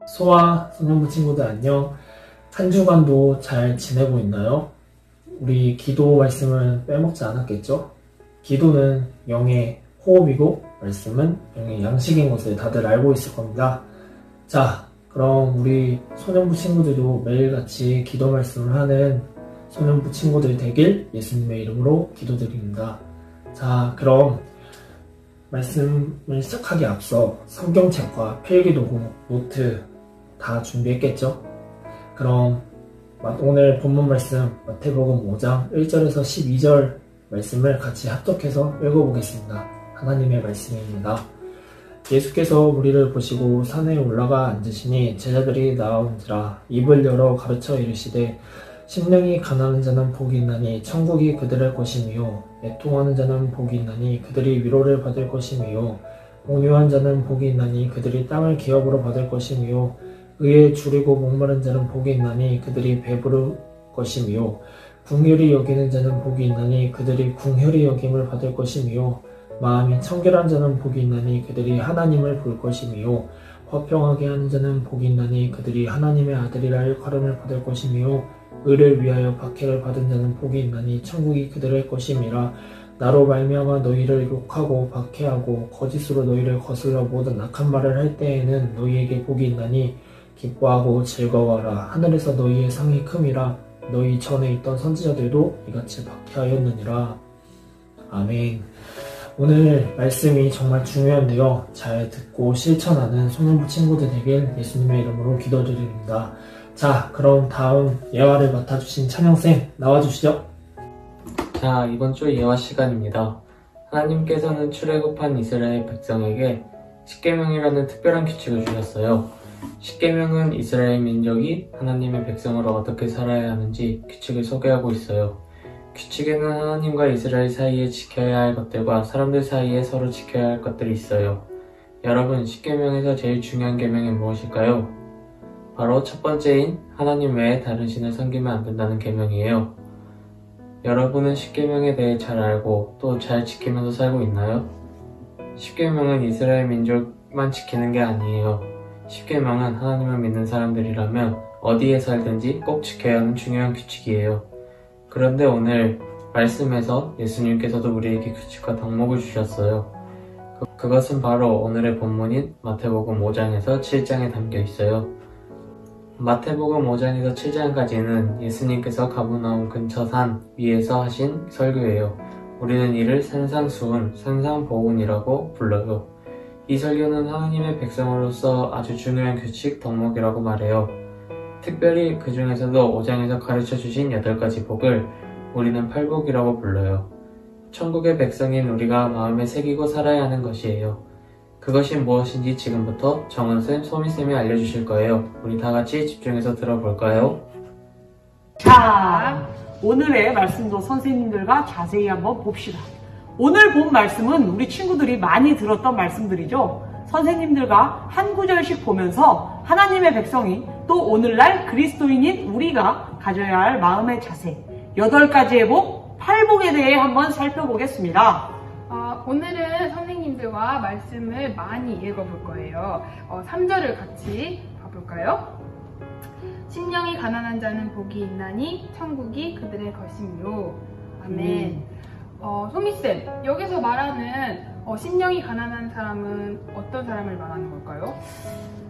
소아 소년부 친구들 안녕. 한 주간도 잘 지내고 있나요? 우리 기도 말씀을 빼먹지 않았겠죠? 기도는 영의 호흡이고 말씀은 영의 양식인 것을 다들 알고 있을 겁니다. 자, 그럼 우리 소년부 친구들도 매일같이 기도 말씀을 하는 소년부 친구들 되길 예수님의 이름으로 기도드립니다. 자, 그럼 말씀을 시작하기 앞서 성경책과 필기도구, 노트 다 준비했겠죠? 그럼 오늘 본문 말씀 마태복음 5장 1절에서 12절 말씀을 같이 합독해서 읽어보겠습니다. 하나님의 말씀입니다. 예수께서 우리를 보시고 산에 올라가 앉으시니 제자들이 나온지라 입을 열어 가르쳐 이르시되 심령이 가난한 자는 복이 있나니 천국이 그들의 것이며 애통하는 자는 복이 있나니 그들이 위로를 받을 것이며 온유한 자는 복이 있나니 그들이 땅을 기업으로 받을 것이며 의에 줄이고 목마른 자는 복이 있나니 그들이 배부를 것이며 궁휼히 여기는 자는 복이 있나니 그들이 궁휼히 여김을 받을 것이며 마음이 청결한 자는 복이 있나니 그들이 하나님을 볼 것이며 화평하게 하는 자는 복이 있나니 그들이 하나님의 아들이라 일컬음을 받을 것이며 의를 위하여 박해를 받은 자는 복이 있나니 천국이 그들의 것임이라. 나로 말미암아 너희를 욕하고 박해하고 거짓으로 너희를 거슬러 모든 악한 말을 할 때에는 너희에게 복이 있나니 기뻐하고 즐거워하라. 하늘에서 너희의 상이 큼이라. 너희 전에 있던 선지자들도 이같이 박해하였느니라. 아멘. 오늘 말씀이 정말 중요한데요. 잘 듣고 실천하는 소년부 친구들 되길 예수님의 이름으로 기도드립니다. 자, 그럼 다음 예화를 맡아주신 찬영쌤 나와주시죠. 자, 이번 주 예화 시간입니다. 하나님께서는 출애굽한 이스라엘 백성에게 십계명이라는 특별한 규칙을 주셨어요. 십계명은 이스라엘 민족이 하나님의 백성으로 어떻게 살아야 하는지 규칙을 소개하고 있어요. 규칙에는 하나님과 이스라엘 사이에 지켜야 할 것들과 사람들 사이에 서로 지켜야 할 것들이 있어요. 여러분, 십계명에서 제일 중요한 계명이 무엇일까요? 바로 첫 번째인 하나님 외에 다른 신을 섬기면 안 된다는 계명이에요. 여러분은 십계명에 대해 잘 알고 또 잘 지키면서 살고 있나요? 십계명은 이스라엘 민족만 지키는 게 아니에요. 십계명은 하나님을 믿는 사람들이라면 어디에 살든지 꼭 지켜야 하는 중요한 규칙이에요. 그런데 오늘 말씀에서 예수님께서도 우리에게 규칙과 덕목을 주셨어요. 그것은 바로 오늘의 본문인 마태복음 5장에서 7장에 담겨 있어요. 마태복음 5장에서 7장까지는 예수님께서 가버나움 근처 산 위에서 하신 설교예요. 우리는 이를 산상수훈, 산상보훈이라고 불러요. 이 설교는 하나님의 백성으로서 아주 중요한 규칙, 덕목이라고 말해요. 특별히 그 중에서도 5장에서 가르쳐주신 8가지 복을 우리는 팔복이라고 불러요. 천국의 백성인 우리가 마음에 새기고 살아야 하는 것이에요. 그것이 무엇인지 지금부터 정은쌤, 소미쌤이 알려주실 거예요. 우리 다 같이 집중해서 들어볼까요? 자, 오늘의 말씀도 선생님들과 자세히 한번 봅시다. 오늘 본 말씀은 우리 친구들이 많이 들었던 말씀들이죠. 선생님들과 한 구절씩 보면서 하나님의 백성이 또 오늘날 그리스도인인 우리가 가져야 할 마음의 자세 8가지의 복, 8복에 대해 한번 살펴보겠습니다. 오늘은 선생님들과 말씀을 많이 읽어볼 거예요. 3절을 같이 봐볼까요? 심령이 가난한 자는 복이 있나니 천국이 그들의 것이며. 아멘. 소미쌤, 여기서 말하는 심령이 가난한 사람은 어떤 사람을 말하는 걸까요?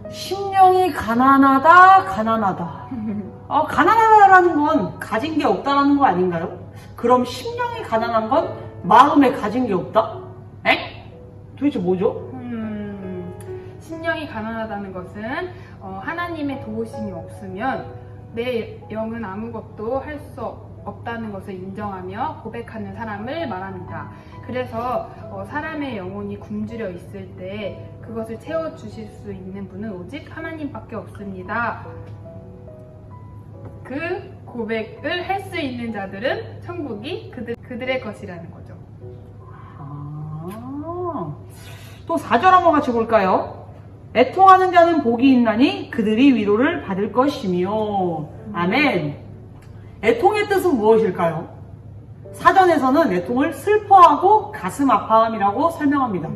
심령이 가난하다. 가난하다라는 건 가진 게 없다라는 거 아닌가요? 그럼 심령이 가난한 건 마음에 가진 게 없다? 도대체 뭐죠? 심령이 가난하다는 것은 하나님의 도우심이 없으면 내 영은 아무것도 할 수 없다는 것을 인정하며 고백하는 사람을 말합니다. 그래서 사람의 영혼이 굶주려 있을 때 그것을 채워주실 수 있는 분은 오직 하나님밖에 없습니다. 그 고백을 할 수 있는 자들은 천국이 그들의 것이라는 거죠. 또 4절 한번 같이 볼까요? 애통하는 자는 복이 있나니 그들이 위로를 받을 것이며. 아멘. 애통의 뜻은 무엇일까요? 사전에서는 애통을 슬퍼하고 가슴 아파함이라고 설명합니다.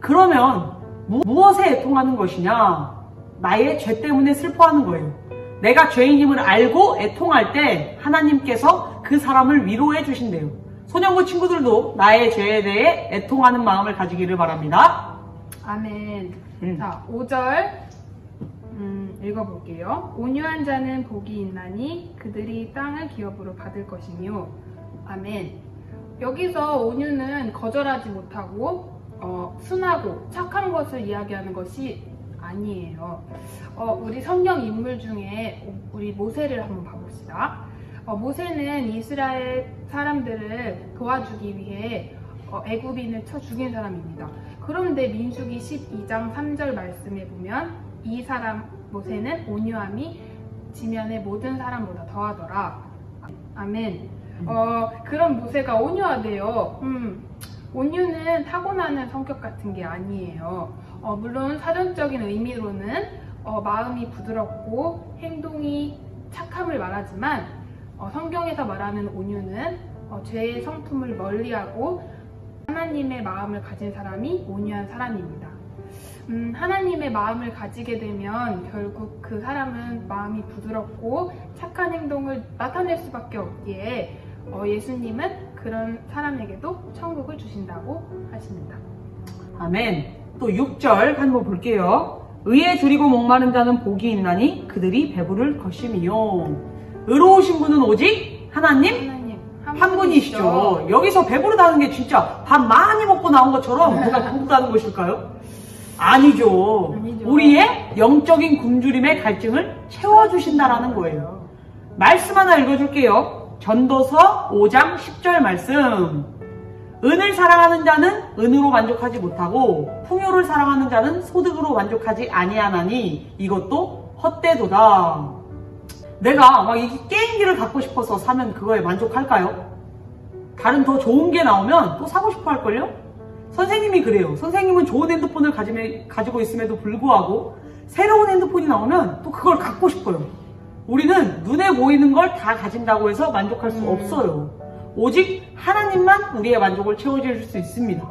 그러면 무엇에 애통하는 것이냐? 나의 죄 때문에 슬퍼하는 거예요. 내가 죄인임을 알고 애통할 때 하나님께서 그 사람을 위로해 주신대요. 소년부 친구들도 나의 죄에 대해 애통하는 마음을 가지기를 바랍니다. 아멘. 자, 5절 읽어볼게요. 온유한 자는 복이 있나니 그들이 땅을 기업으로 받을 것이며. 아멘. 여기서 온유는 거절하지 못하고 순하고 착한 것을 이야기하는 것이 아니에요. 우리 성경 인물 중에 우리 모세를 한번 봐봅시다. 모세는 이스라엘 사람들을 도와주기 위해 애굽인을 쳐 죽인 사람입니다. 그런데 민수기 12장 3절 말씀에 보면 이 사람 모세는 온유함이 지면의 모든 사람보다 더하더라. 아멘. 그런 모세가 온유하대요. 온유는 타고나는 성격 같은 게 아니에요. 물론 사전적인 의미로는 마음이 부드럽고 행동이 착함을 말하지만 성경에서 말하는 온유는 죄의 성품을 멀리하고 하나님의 마음을 가진 사람이 온유한 사람입니다. 하나님의 마음을 가지게 되면 결국 그 사람은 마음이 부드럽고 착한 행동을 나타낼 수밖에 없기에 예수님은 그런 사람에게도 천국을 주신다고 하십니다. 아멘. 또 6절 한번 볼게요. 의에 줄이고 목마른 자는 복이 있나니 그들이 배부를 것이미요. 의로우신 분은 오직 하나님 한 분이시죠. 여기서 배부르다는 게 진짜 밥 많이 먹고 나온 것처럼 누가 부르다는 것일까요? 아니죠. 우리의 영적인 굶주림의 갈증을 채워주신다라는 거예요. 말씀 하나 읽어줄게요. 전도서 5장 10절 말씀. 은을 사랑하는 자는 은으로 만족하지 못하고 풍요를 사랑하는 자는 소득으로 만족하지 아니하나니 이것도 헛되도다. 내가 막 이 게임기를 갖고 싶어서 사면 그거에 만족할까요? 다른 더 좋은 게 나오면 또 사고 싶어 할걸요? 선생님이 그래요. 선생님은 좋은 핸드폰을 가지고 있음에도 불구하고 새로운 핸드폰이 나오면 또 그걸 갖고 싶어요. 우리는 눈에 보이는 걸 다 가진다고 해서 만족할 수 없어요. 오직 하나님만 우리의 만족을 채워줄 수 있습니다.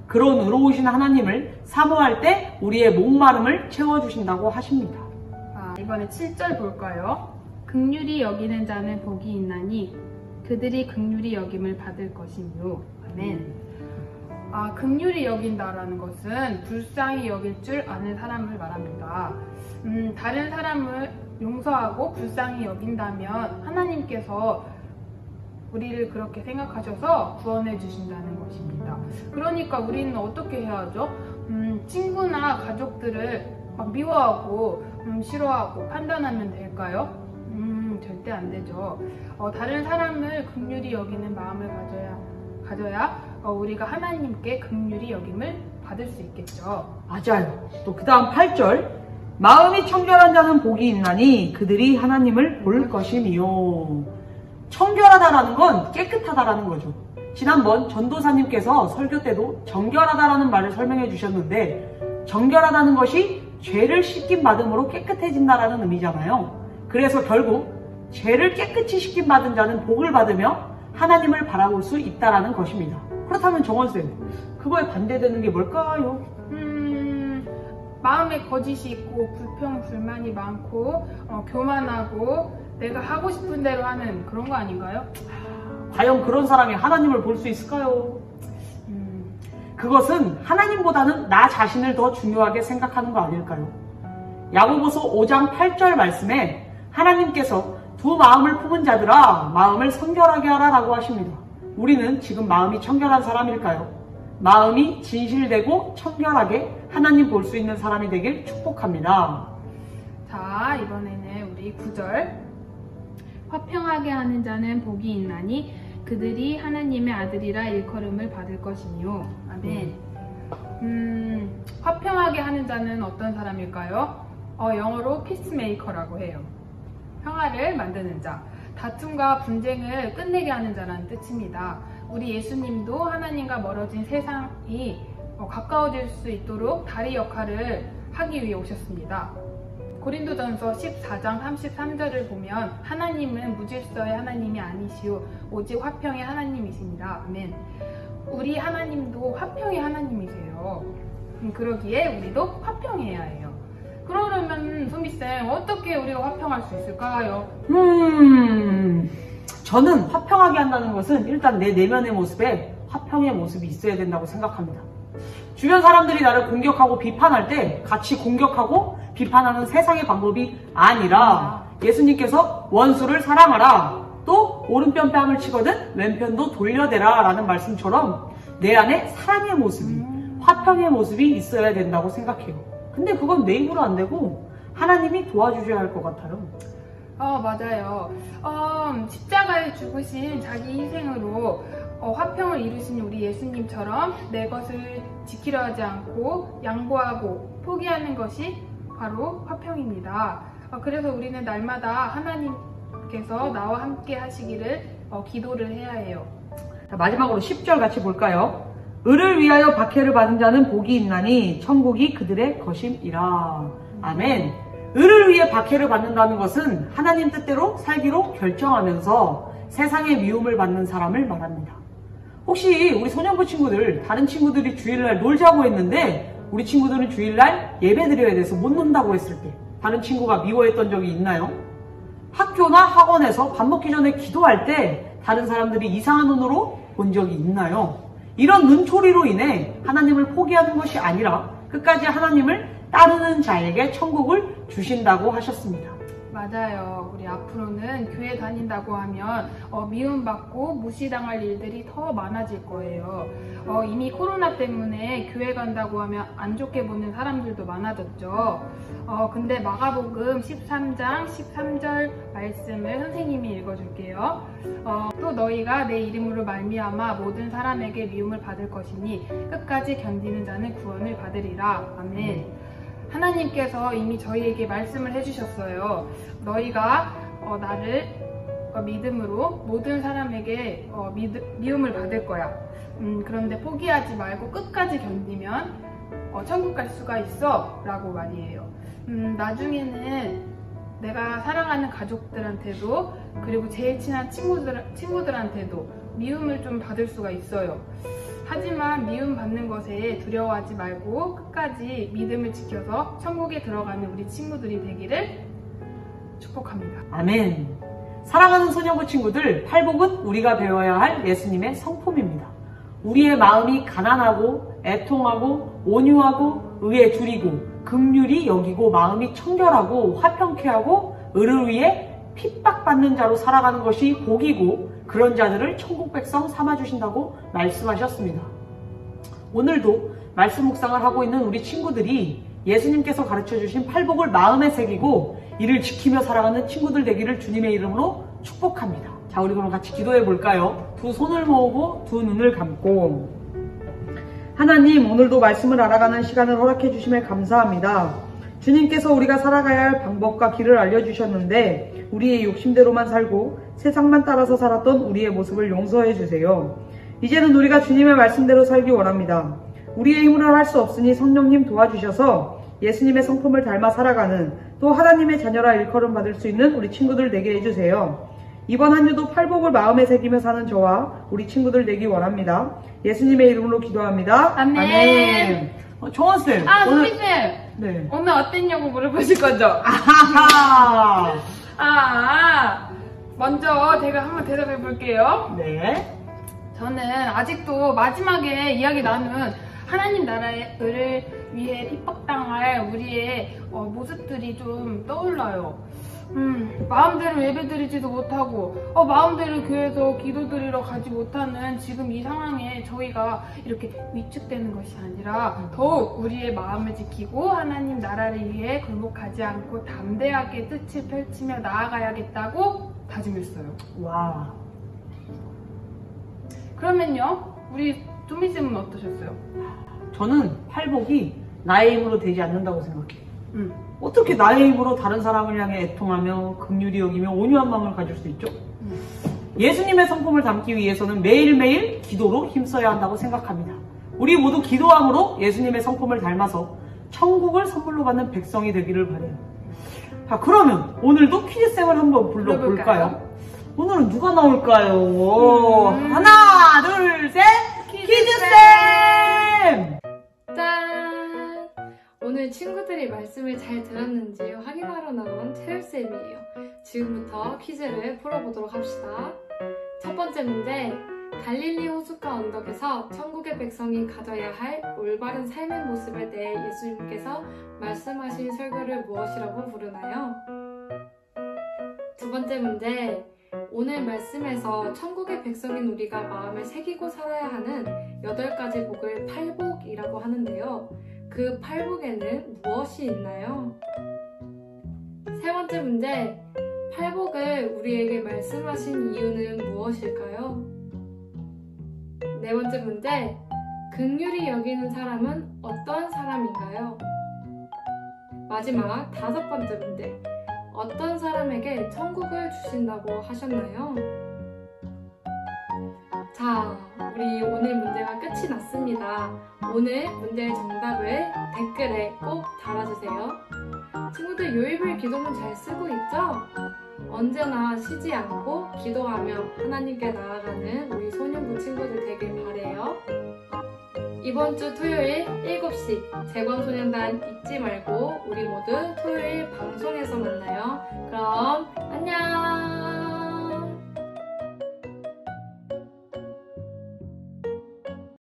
그런 의로우신 하나님을 사모할 때 우리의 목마름을 채워주신다고 하십니다. 이번에 7절 볼까요? 긍휼히 여기는 자는 복이 있나니 그들이 긍휼히 여김을 받을 것이며. 아멘. 긍휼히 여긴다라는 것은 불쌍히 여길 줄 아는 사람을 말합니다. 다른 사람을 용서하고 불쌍히 여긴다면 하나님께서 우리를 그렇게 생각하셔서 구원해 주신다는 것입니다. 그러니까 우리는 어떻게 해야 하죠? 친구나 가족들을 막 미워하고 싫어하고 판단하면 될까요? 절대 안 되죠. 다른 사람을 긍휼히 여기는 마음을 가져야 우리가 하나님께 긍휼히 여김을 받을 수 있겠죠. 맞아요. 또 그 다음 8절. 마음이 청결한 자는 복이 있나니 그들이 하나님을 볼 것이미요. 청결하다라는 건 깨끗하다라는 거죠. 지난번 전도사님께서 설교 때도 정결하다라는 말을 설명해 주셨는데 정결하다는 것이 죄를 씻김 받음으로 깨끗해진다라는 의미잖아요. 그래서 결국 죄를 깨끗이 씻김 받은 자는 복을 받으며 하나님을 바라볼 수 있다라는 것입니다. 그렇다면 정원쌤, 그거에 반대되는 게 뭘까요? 마음에 거짓이 있고 불평, 불만이 많고 교만하고 내가 하고 싶은 대로 하는 그런 거 아닌가요? 과연 그런 사람이 하나님을 볼 수 있을까요? 그것은 하나님보다는 나 자신을 더 중요하게 생각하는 거 아닐까요? 야고보서 5장 8절 말씀에 하나님께서 두 마음을 품은 자들아 마음을 성결하게 하라 라고 하십니다. 우리는 지금 마음이 청결한 사람일까요? 마음이 진실되고 청결하게 하나님 볼 수 있는 사람이 되길 축복합니다. 자, 이번에는 우리 9절. 화평하게 하는 자는 복이 있나니 그들이 하나님의 아들이라 일컬음을 받을 것이며. 아멘. 화평하게 하는 자는 어떤 사람일까요? 영어로 피스메이커라고 해요. 평화를 만드는 자. 다툼과 분쟁을 끝내게 하는 자라는 뜻입니다. 우리 예수님도 하나님과 멀어진 세상이 가까워질 수 있도록 다리 역할을 하기 위해 오셨습니다. 고린도전서 14장 33절을 보면 하나님은 무질서의 하나님이 아니시오 오직 화평의 하나님이십니다. 아멘. 우리 하나님도 화평의 하나님이세요. 그러기에 우리도 화평해야 해요. 그러려면 소미쌤 어떻게 우리가 화평할 수 있을까요? 저는 화평하게 한다는 것은 일단 내 내면의 모습에 화평의 모습이 있어야 된다고 생각합니다. 주변 사람들이 나를 공격하고 비판할 때 같이 공격하고 비판하는 세상의 방법이 아니라 예수님께서 원수를 사랑하라, 또 오른편 뺨을 치거든 왼편도 돌려대라 라는 말씀처럼 내 안에 사랑의 모습이, 화평의 모습이 있어야 된다고 생각해요. 근데 그건 내 힘으로 안 되고 하나님이 도와주셔야 할 것 같아요. 맞아요. 십자가에 죽으신 자기 희생으로 화평을 이루신 우리 예수님처럼 내 것을 지키려 하지 않고 양보하고 포기하는 것이 바로 화평입니다. 그래서 우리는 날마다 하나님께서 나와 함께 하시기를 기도를 해야 해요. 자, 마지막으로 10절 같이 볼까요? 의를 위하여 박해를 받은 자는 복이 있나니 천국이 그들의 것임이라. 아멘. 의를 위해 박해를 받는다는 것은 하나님 뜻대로 살기로 결정하면서 세상의 미움을 받는 사람을 말합니다. 혹시 우리 소년부 친구들, 다른 친구들이 주일날 놀자고 했는데 우리 친구들은 주일날 예배 드려야 돼서 못 논다고 했을 때 다른 친구가 미워했던 적이 있나요? 학교나 학원에서 밥 먹기 전에 기도할 때 다른 사람들이 이상한 눈으로 본 적이 있나요? 이런 눈초리로 인해 하나님을 포기하는 것이 아니라 끝까지 하나님을 따르는 자에게 천국을 주신다고 하셨습니다. 맞아요. 우리 앞으로는 교회 다닌다고 하면 미움받고 무시당할 일들이 더 많아질 거예요. 이미 코로나 때문에 교회 간다고 하면 안 좋게 보는 사람들도 많아졌죠. 근데 마가복음 13장 13절 말씀을 선생님이 읽어줄게요. 또 너희가 내 이름으로 말미암아 모든 사람에게 미움을 받을 것이니 끝까지 견디는 자는 구원을 받으리라. 아멘. 하나님께서 이미 저희에게 말씀을 해주셨어요. 너희가 나를 믿음으로 모든 사람에게 미움을 받을 거야. 그런데 포기하지 말고 끝까지 견디면 천국 갈 수가 있어 라고 말이에요. 나중에는 내가 사랑하는 가족들한테도 그리고 제일 친한 친구들한테도 미움을 좀 받을 수가 있어요. 하지만 미움 받는 것에 두려워하지 말고 끝까지 믿음을 지켜서 천국에 들어가는 우리 친구들이 되기를 축복합니다. 아멘. 사랑하는 소년부 친구들, 팔복은 우리가 배워야 할 예수님의 성품입니다. 우리의 마음이 가난하고 애통하고 온유하고 의에 줄이고 긍휼히 여기고 마음이 청결하고 화평케 하고 의를 위해 핍박받는 자로 살아가는 것이 복이고 그런 자들을 천국 백성 삼아주신다고 말씀하셨습니다. 오늘도 말씀 묵상을 하고 있는 우리 친구들이 예수님께서 가르쳐주신 팔복을 마음에 새기고 이를 지키며 살아가는 친구들 되기를 주님의 이름으로 축복합니다. 자, 우리 그럼 같이 기도해 볼까요? 두 손을 모으고 두 눈을 감고. 하나님, 오늘도 말씀을 알아가는 시간을 허락해 주심에 감사합니다. 주님께서 우리가 살아가야 할 방법과 길을 알려주셨는데 우리의 욕심대로만 살고 세상만 따라서 살았던 우리의 모습을 용서해 주세요. 이제는 우리가 주님의 말씀대로 살기 원합니다. 우리의 힘으로 할 수 없으니 성령님 도와주셔서 예수님의 성품을 닮아 살아가는 또 하나님의 자녀라 일컬음 받을 수 있는 우리 친구들 되게 해주세요. 이번 한 주도 팔복을 마음에 새기며 사는 저와 우리 친구들 되기 원합니다. 예수님의 이름으로 기도합니다. 아멘. 아멘. 정원쌤. 소미쌤. 네. 오늘 어땠냐고 물어보실 거죠? 먼저 제가 한번 대답해 볼게요. 네. 저는 아직도 마지막에 이야기 나눈 하나님 나라를 위해 핍박당할 우리의 모습들이 좀 떠올라요. 마음대로 예배드리지도 못하고 마음대로 교회에서 기도드리러 가지 못하는 지금 이 상황에 저희가 이렇게 위축되는 것이 아니라 더욱 우리의 마음을 지키고 하나님 나라를 위해 굴복하지 않고 담대하게 뜻을 펼치며 나아가야겠다고 다짐했어요. 와. 그러면요, 우리 조미쌤은 어떠셨어요? 저는 팔복이 나의 힘으로 되지 않는다고 생각해요. 어떻게 나의 힘으로 다른 사람을 향해 애통하며 긍휼히 여기며 온유한 마음을 가질 수 있죠? 예수님의 성품을 담기 위해서는 매일매일 기도로 힘써야 한다고 생각합니다. 우리 모두 기도함으로 예수님의 성품을 닮아서 천국을 선물로 받는 백성이 되기를 바라요. 자, 그러면 오늘도 퀴즈쌤을 한번 불러볼까요? 오늘은 누가 나올까요? 하나, 둘, 셋! 퀴즈쌤! 짠! 오늘 친구들이 말씀을 잘 들었는지 확인하러 나온 채율쌤이에요. 지금부터 퀴즈를 풀어보도록 합시다. 첫 번째 문제, 갈릴리 호숫가 언덕에서 천국의 백성이 가져야 할 올바른 삶의 모습에 대해 예수님께서 말씀하신 설교를 무엇이라고 부르나요? 두 번째 문제, 오늘 말씀에서 천국의 백성인 우리가 마음에 새기고 살아야 하는 8가지 복을 팔복이라고 하는데요. 그 팔복에는 무엇이 있나요? 세 번째 문제, 팔복을 우리에게 말씀하신 이유는 무엇일까요? 네 번째 문제, 긍휼히 여기는 사람은 어떠한 사람인가요? 마지막 5번째 문제, 어떤 사람에게 천국을 주신다고 하셨나요? 자, 우리 오늘 문제가 끝이 났습니다. 오늘 문제의 정답을 댓글에 꼭 달아주세요. 친구들, 요일별 기도문 잘 쓰고 있죠? 언제나 쉬지 않고 기도하며 하나님께 나아가는 우리 소년부 친구들 되길 바래요. 이번 주 토요일 7시 재광소년단 잊지 말고 우리 모두 토요일 방송에서 만나요. 그럼